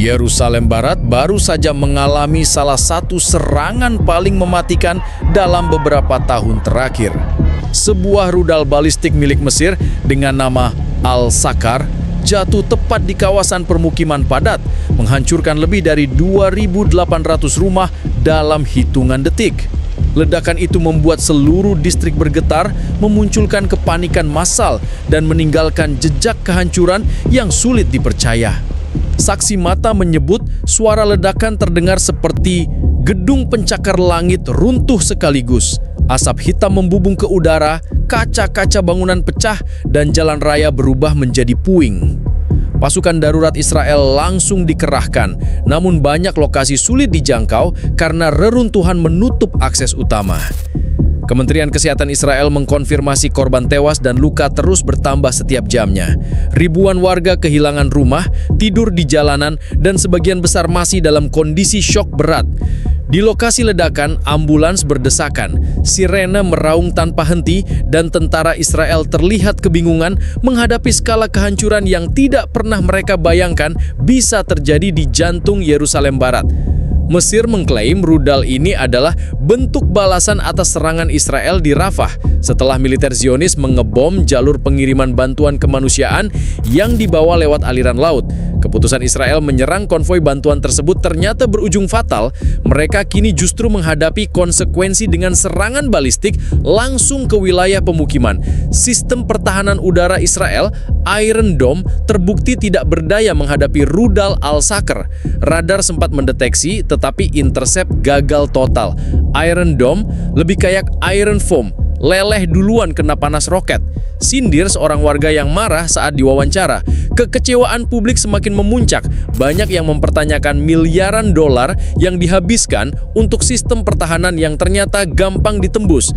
Yerusalem Barat baru saja mengalami salah satu serangan paling mematikan dalam beberapa tahun terakhir. Sebuah rudal balistik milik Mesir dengan nama Al-Sakar jatuh tepat di kawasan permukiman padat, menghancurkan lebih dari 2.800 rumah dalam hitungan detik. Ledakan itu membuat seluruh distrik bergetar, memunculkan kepanikan massal, dan meninggalkan jejak kehancuran yang sulit dipercaya. Saksi mata menyebut suara ledakan terdengar seperti gedung pencakar langit runtuh sekaligus. Asap hitam membubung ke udara, kaca-kaca bangunan pecah, dan jalan raya berubah menjadi puing. Pasukan darurat Israel langsung dikerahkan, namun banyak lokasi sulit dijangkau karena reruntuhan menutup akses utama. Kementerian Kesehatan Israel mengkonfirmasi korban tewas dan luka terus bertambah setiap jamnya. Ribuan warga kehilangan rumah, tidur di jalanan, dan sebagian besar masih dalam kondisi syok berat. Di lokasi ledakan, ambulans berdesakan, sirene meraung tanpa henti, dan tentara Israel terlihat kebingungan menghadapi skala kehancuran yang tidak pernah mereka bayangkan bisa terjadi di jantung Yerusalem Barat. Mesir mengklaim rudal ini adalah bentuk balasan atas serangan Israel di Rafah setelah militer Zionis mengebom jalur pengiriman bantuan kemanusiaan yang dibawa lewat aliran laut. Keputusan Israel menyerang konvoi bantuan tersebut ternyata berujung fatal. Mereka kini justru menghadapi konsekuensi dengan serangan balistik langsung ke wilayah pemukiman. Sistem pertahanan udara Israel, Iron Dome, terbukti tidak berdaya menghadapi rudal Al-Sakar. Radar sempat mendeteksi, tetapi intercept gagal total. Iron Dome lebih kayak Iron Foam, leleh duluan kena panas roket. Sindir seorang warga yang marah saat diwawancara. Kekecewaan publik semakin memuncak. Banyak yang mempertanyakan miliaran dolar yang dihabiskan untuk sistem pertahanan yang ternyata gampang ditembus.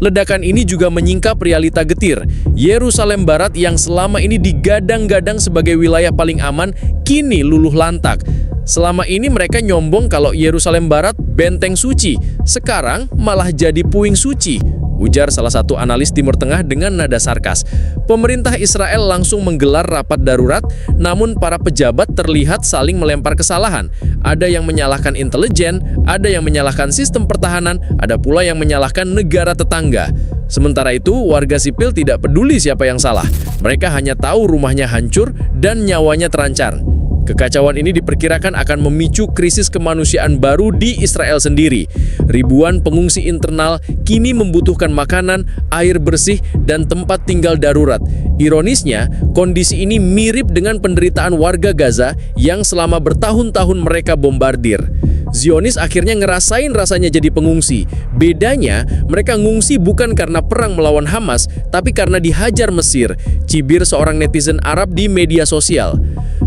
Ledakan ini juga menyingkap realita getir. Yerusalem Barat yang selama ini digadang-gadang sebagai wilayah paling aman, kini luluh lantak. Selama ini mereka nyombong kalau Yerusalem Barat benteng suci. Sekarang malah jadi puing suci, ujar salah satu analis Timur Tengah dengan nada sarkas. Pemerintah Israel langsung menggelar rapat darurat, namun para pejabat terlihat saling melempar kesalahan. Ada yang menyalahkan intelijen, ada yang menyalahkan sistem pertahanan, ada pula yang menyalahkan negara tetangga. Sementara itu, warga sipil tidak peduli siapa yang salah. Mereka hanya tahu rumahnya hancur dan nyawanya terancam. Kekacauan ini diperkirakan akan memicu krisis kemanusiaan baru di Israel sendiri. Ribuan pengungsi internal kini membutuhkan makanan, air bersih, dan tempat tinggal darurat. Ironisnya, kondisi ini mirip dengan penderitaan warga Gaza yang selama bertahun-tahun mereka bombardir. Zionis akhirnya ngerasain rasanya jadi pengungsi. Bedanya, mereka ngungsi bukan karena perang melawan Hamas, tapi karena dihajar Mesir, cibir seorang netizen Arab di media sosial.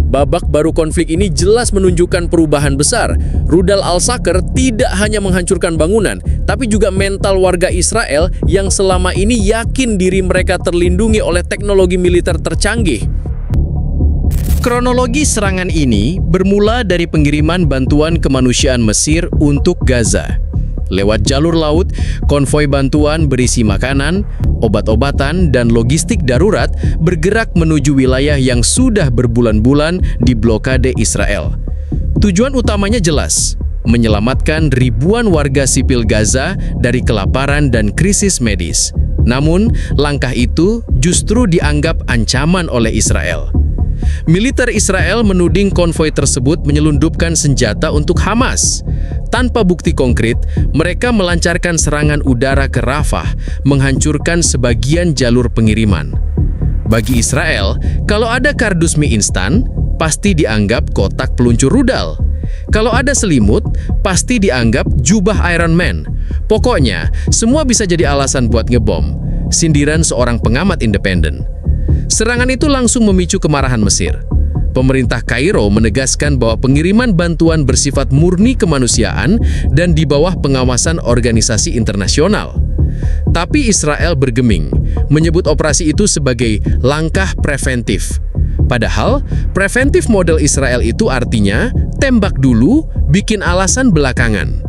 Babak baru konflik ini jelas menunjukkan perubahan besar. Rudal Al-Sakar tidak hanya menghancurkan bangunan, tapi juga mental warga Israel yang selama ini yakin diri mereka terlindungi oleh teknologi militer tercanggih. Kronologi serangan ini bermula dari pengiriman bantuan kemanusiaan Mesir untuk Gaza. Lewat jalur laut, konvoi bantuan berisi makanan, obat-obatan, dan logistik darurat bergerak menuju wilayah yang sudah berbulan-bulan diblokade Israel. Tujuan utamanya jelas, menyelamatkan ribuan warga sipil Gaza dari kelaparan dan krisis medis. Namun, langkah itu justru dianggap ancaman oleh Israel. Militer Israel menuding konvoi tersebut menyelundupkan senjata untuk Hamas. Tanpa bukti konkret, mereka melancarkan serangan udara ke Rafah, menghancurkan sebagian jalur pengiriman. Bagi Israel, kalau ada kardus mie instan, pasti dianggap kotak peluncur rudal. Kalau ada selimut, pasti dianggap jubah Iron Man. Pokoknya, semua bisa jadi alasan buat ngebom. Sindiran seorang pengamat independen. Serangan itu langsung memicu kemarahan Mesir. Pemerintah Kairo menegaskan bahwa pengiriman bantuan bersifat murni kemanusiaan dan di bawah pengawasan organisasi internasional. Tapi Israel bergeming, menyebut operasi itu sebagai langkah preventif. Padahal, preventif model Israel itu artinya tembak dulu, bikin alasan belakangan.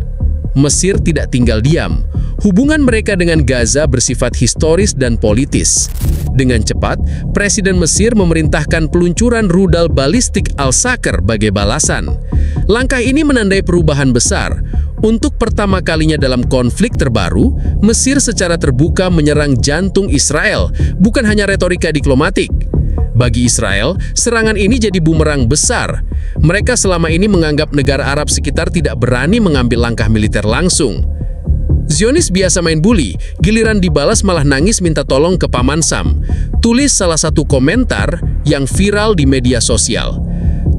Mesir tidak tinggal diam. Hubungan mereka dengan Gaza bersifat historis dan politis. Dengan cepat, Presiden Mesir memerintahkan peluncuran rudal balistik Al-Saqr sebagai balasan. Langkah ini menandai perubahan besar. Untuk pertama kalinya dalam konflik terbaru, Mesir secara terbuka menyerang jantung Israel, bukan hanya retorika diplomatik. Bagi Israel, serangan ini jadi bumerang besar. Mereka selama ini menganggap negara Arab sekitar tidak berani mengambil langkah militer langsung. Zionis biasa main bully, giliran dibalas malah nangis minta tolong ke Paman Sam. Tulis salah satu komentar yang viral di media sosial.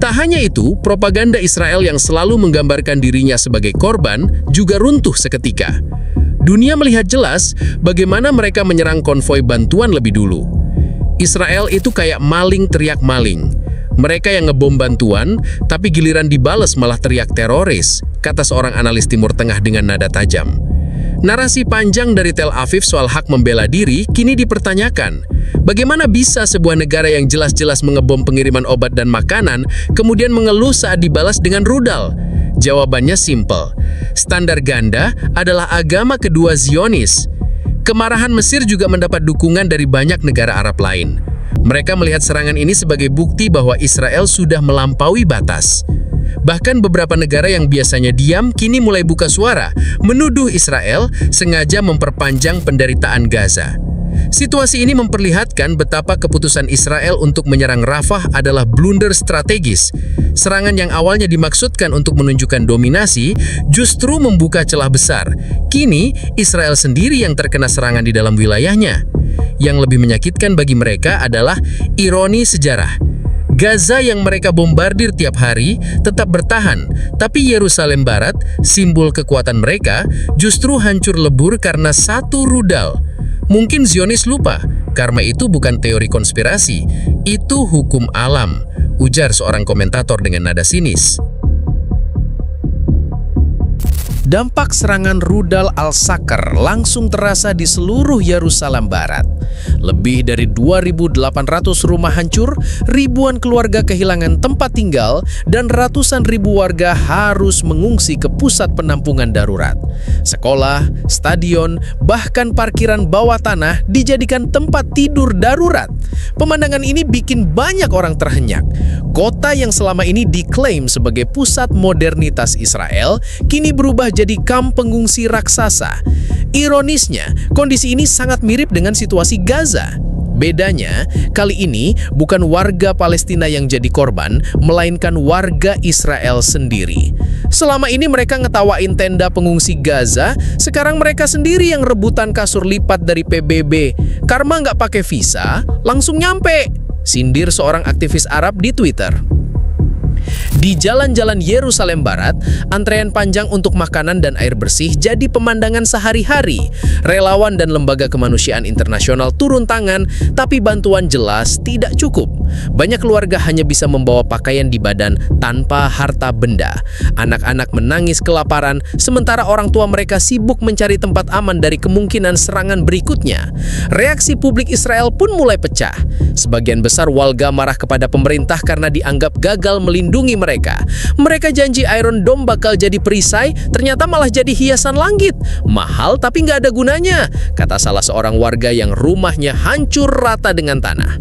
Tak hanya itu, propaganda Israel yang selalu menggambarkan dirinya sebagai korban juga runtuh seketika. Dunia melihat jelas bagaimana mereka menyerang konvoi bantuan lebih dulu. Israel itu kayak maling teriak maling. Mereka yang ngebom bantuan, tapi giliran dibalas malah teriak teroris, kata seorang analis Timur Tengah dengan nada tajam. Narasi panjang dari Tel Aviv soal hak membela diri kini dipertanyakan. Bagaimana bisa sebuah negara yang jelas-jelas mengebom pengiriman obat dan makanan, kemudian mengeluh saat dibalas dengan rudal? Jawabannya simpel. Standar ganda adalah agama kedua Zionis. Kemarahan Mesir juga mendapat dukungan dari banyak negara Arab lain. Mereka melihat serangan ini sebagai bukti bahwa Israel sudah melampaui batas. Bahkan beberapa negara yang biasanya diam kini mulai buka suara, menuduh Israel sengaja memperpanjang penderitaan Gaza. Situasi ini memperlihatkan betapa keputusan Israel untuk menyerang Rafah adalah blunder strategis. Serangan yang awalnya dimaksudkan untuk menunjukkan dominasi justru membuka celah besar. Kini, Israel sendiri yang terkena serangan di dalam wilayahnya. Yang lebih menyakitkan bagi mereka adalah ironi sejarah. Gaza yang mereka bombardir tiap hari tetap bertahan, tapi Yerusalem Barat, simbol kekuatan mereka, justru hancur lebur karena satu rudal. Mungkin Zionis lupa, karena itu bukan teori konspirasi, itu hukum alam, ujar seorang komentator dengan nada sinis. Dampak serangan rudal Al-Saqr langsung terasa di seluruh Yerusalem Barat. Lebih dari 2.800 rumah hancur, ribuan keluarga kehilangan tempat tinggal, dan ratusan ribu warga harus mengungsi ke pusat penampungan darurat. Sekolah, stadion, bahkan parkiran bawah tanah dijadikan tempat tidur darurat. Pemandangan ini bikin banyak orang terhenyak. Kota yang selama ini diklaim sebagai pusat modernitas Israel, kini berubah jadi kamp pengungsi raksasa. Ironisnya, kondisi ini sangat mirip dengan situasi Gaza. Bedanya, kali ini bukan warga Palestina yang jadi korban, melainkan warga Israel sendiri. Selama ini mereka ngetawain tenda pengungsi Gaza, sekarang mereka sendiri yang rebutan kasur lipat dari PBB. Karena nggak pakai visa, langsung nyampe, sindir seorang aktivis Arab di Twitter. Di jalan-jalan Yerusalem Barat, antrean panjang untuk makanan dan air bersih jadi pemandangan sehari-hari. Relawan dan lembaga kemanusiaan internasional turun tangan, tapi bantuan jelas tidak cukup. Banyak keluarga hanya bisa membawa pakaian di badan tanpa harta benda. Anak-anak menangis kelaparan, sementara orang tua mereka sibuk mencari tempat aman dari kemungkinan serangan berikutnya. Reaksi publik Israel pun mulai pecah. Sebagian besar warga marah kepada pemerintah karena dianggap gagal melindungi mereka. Mereka janji Iron Dome bakal jadi perisai, ternyata malah jadi hiasan langit. Mahal tapi nggak ada gunanya, kata salah seorang warga yang rumahnya hancur rata dengan tanah.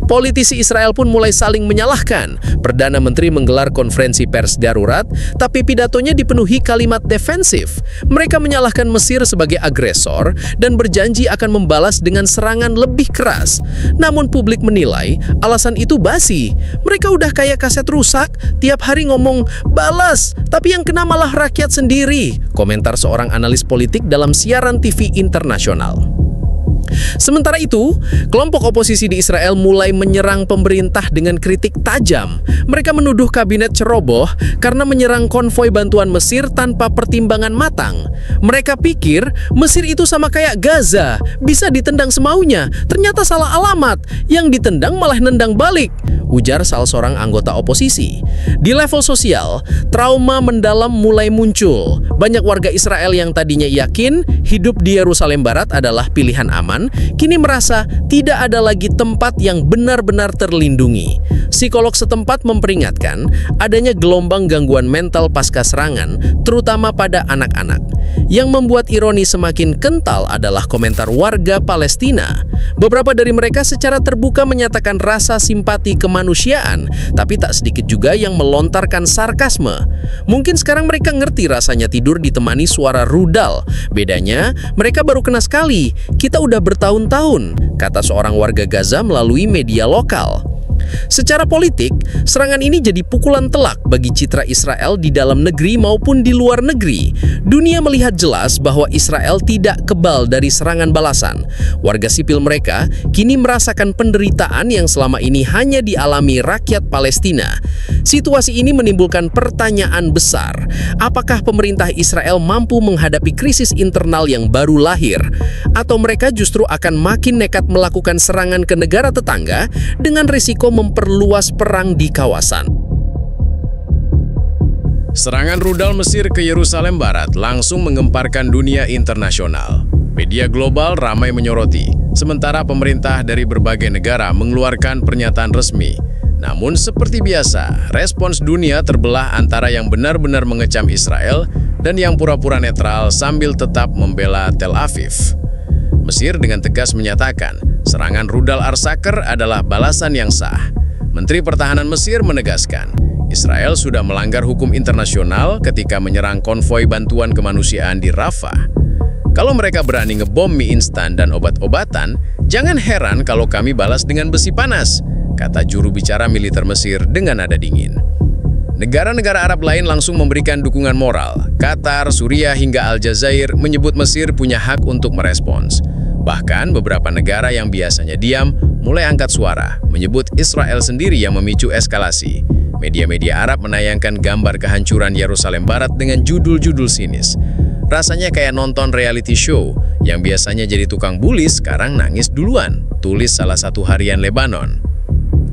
Politisi Israel pun mulai saling menyalahkan. Perdana Menteri menggelar konferensi pers darurat, tapi pidatonya dipenuhi kalimat defensif. Mereka menyalahkan Mesir sebagai agresor dan berjanji akan membalas dengan serangan lebih keras. Namun publik menilai alasan itu basi. Mereka udah kayak kaset rusak, tiap hari ngomong balas, tapi yang kena malah rakyat sendiri, komentar seorang analis politik dalam siaran TV internasional. Sementara itu, kelompok oposisi di Israel mulai menyerang pemerintah dengan kritik tajam. Mereka menuduh kabinet ceroboh karena menyerang konvoi bantuan Mesir tanpa pertimbangan matang. Mereka pikir Mesir itu sama kayak Gaza, bisa ditendang semaunya. Ternyata salah alamat, yang ditendang malah nendang balik, ujar salah seorang anggota oposisi. Di level sosial, trauma mendalam mulai muncul. Banyak warga Israel yang tadinya yakin hidup di Yerusalem Barat adalah pilihan aman, kini merasa tidak ada lagi tempat yang benar-benar terlindungi. Psikolog setempat memperingatkan adanya gelombang gangguan mental pasca serangan, terutama pada anak-anak. Yang membuat ironi semakin kental adalah komentar warga Palestina. Beberapa dari mereka secara terbuka menyatakan rasa simpati kemanusiaan, tapi tak sedikit juga yang melontarkan sarkasme. Mungkin sekarang mereka ngerti rasanya tidur ditemani suara rudal. Bedanya, mereka baru kena sekali, kita udah bertahun-tahun, kata seorang warga Gaza melalui media lokal. Secara politik, serangan ini jadi pukulan telak bagi citra Israel di dalam negeri maupun di luar negeri. Dunia melihat jelas bahwa Israel tidak kebal dari serangan balasan. Warga sipil mereka kini merasakan penderitaan yang selama ini hanya dialami rakyat Palestina. Situasi ini menimbulkan pertanyaan besar. Apakah pemerintah Israel mampu menghadapi krisis internal yang baru lahir? Atau mereka justru akan makin nekat melakukan serangan ke negara tetangga dengan risiko memperluas perang di kawasan? Serangan rudal Mesir ke Yerusalem Barat langsung menggemparkan dunia internasional. Media global ramai menyoroti, sementara pemerintah dari berbagai negara mengeluarkan pernyataan resmi. Namun seperti biasa, respons dunia terbelah antara yang benar-benar mengecam Israel dan yang pura-pura netral sambil tetap membela Tel Aviv. Mesir dengan tegas menyatakan, serangan rudal Al-Aqsa adalah balasan yang sah. Menteri Pertahanan Mesir menegaskan, Israel sudah melanggar hukum internasional ketika menyerang konvoi bantuan kemanusiaan di Rafah. Kalau mereka berani ngebom mie instan dan obat-obatan, jangan heran kalau kami balas dengan besi panas, kata juru bicara militer Mesir dengan nada dingin. Negara-negara Arab lain langsung memberikan dukungan moral. Qatar, Suriah, hingga Aljazair menyebut Mesir punya hak untuk merespons. Bahkan beberapa negara yang biasanya diam mulai angkat suara, menyebut Israel sendiri yang memicu eskalasi. Media-media Arab menayangkan gambar kehancuran Yerusalem Barat dengan judul-judul sinis. Rasanya kayak nonton reality show, yang biasanya jadi tukang bully sekarang nangis duluan, tulis salah satu harian Lebanon.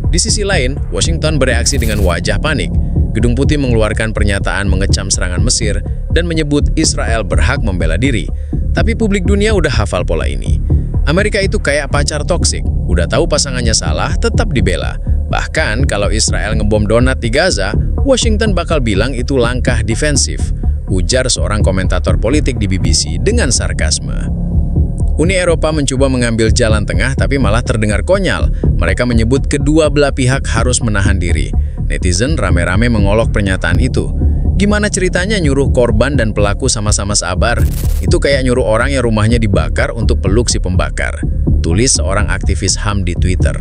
Di sisi lain, Washington bereaksi dengan wajah panik. Gedung Putih mengeluarkan pernyataan mengecam serangan Mesir dan menyebut Israel berhak membela diri. Tapi publik dunia udah hafal pola ini. Amerika itu kayak pacar toksik, udah tahu pasangannya salah, tetap dibela. Bahkan kalau Israel ngebom donat di Gaza, Washington bakal bilang itu langkah defensif, ujar seorang komentator politik di BBC dengan sarkasme. Uni Eropa mencoba mengambil jalan tengah tapi malah terdengar konyol. Mereka menyebut kedua belah pihak harus menahan diri. Netizen rame-rame mengolok pernyataan itu. Gimana ceritanya nyuruh korban dan pelaku sama-sama sabar? Itu kayak nyuruh orang yang rumahnya dibakar untuk peluk si pembakar, tulis seorang aktivis HAM di Twitter.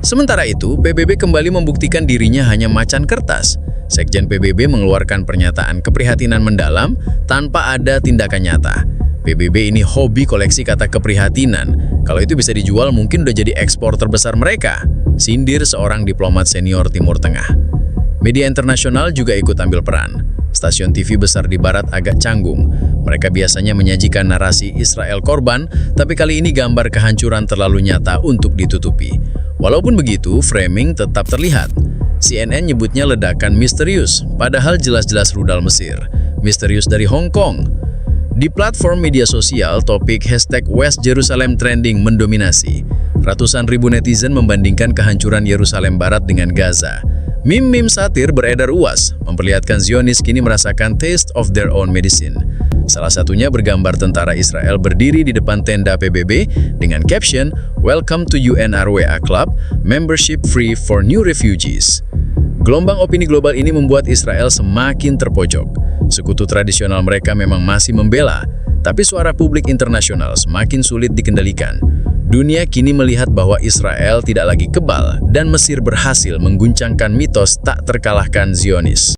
Sementara itu, PBB kembali membuktikan dirinya hanya macan kertas. Sekjen PBB mengeluarkan pernyataan keprihatinan mendalam tanpa ada tindakan nyata. PBB ini hobi koleksi kata keprihatinan. Kalau itu bisa dijual mungkin udah jadi ekspor terbesar mereka, sindir seorang diplomat senior Timur Tengah. Media internasional juga ikut ambil peran. Stasiun TV besar di Barat agak canggung. Mereka biasanya menyajikan narasi Israel korban, tapi kali ini gambar kehancuran terlalu nyata untuk ditutupi. Walaupun begitu, framing tetap terlihat. CNN nyebutnya ledakan misterius, padahal jelas-jelas rudal Mesir. Misterius dari Hong Kong. Di platform media sosial, topik #West Jerusalem trending mendominasi. Ratusan ribu netizen membandingkan kehancuran Yerusalem Barat dengan Gaza. Meme-meme satir beredar luas, memperlihatkan Zionis kini merasakan taste of their own medicine. Salah satunya bergambar tentara Israel berdiri di depan tenda PBB dengan caption, "Welcome to UNRWA Club, membership free for new refugees." Gelombang opini global ini membuat Israel semakin terpojok. Sekutu tradisional mereka memang masih membela, tapi suara publik internasional semakin sulit dikendalikan. Dunia kini melihat bahwa Israel tidak lagi kebal dan Mesir berhasil mengguncangkan mitos tak terkalahkan Zionis.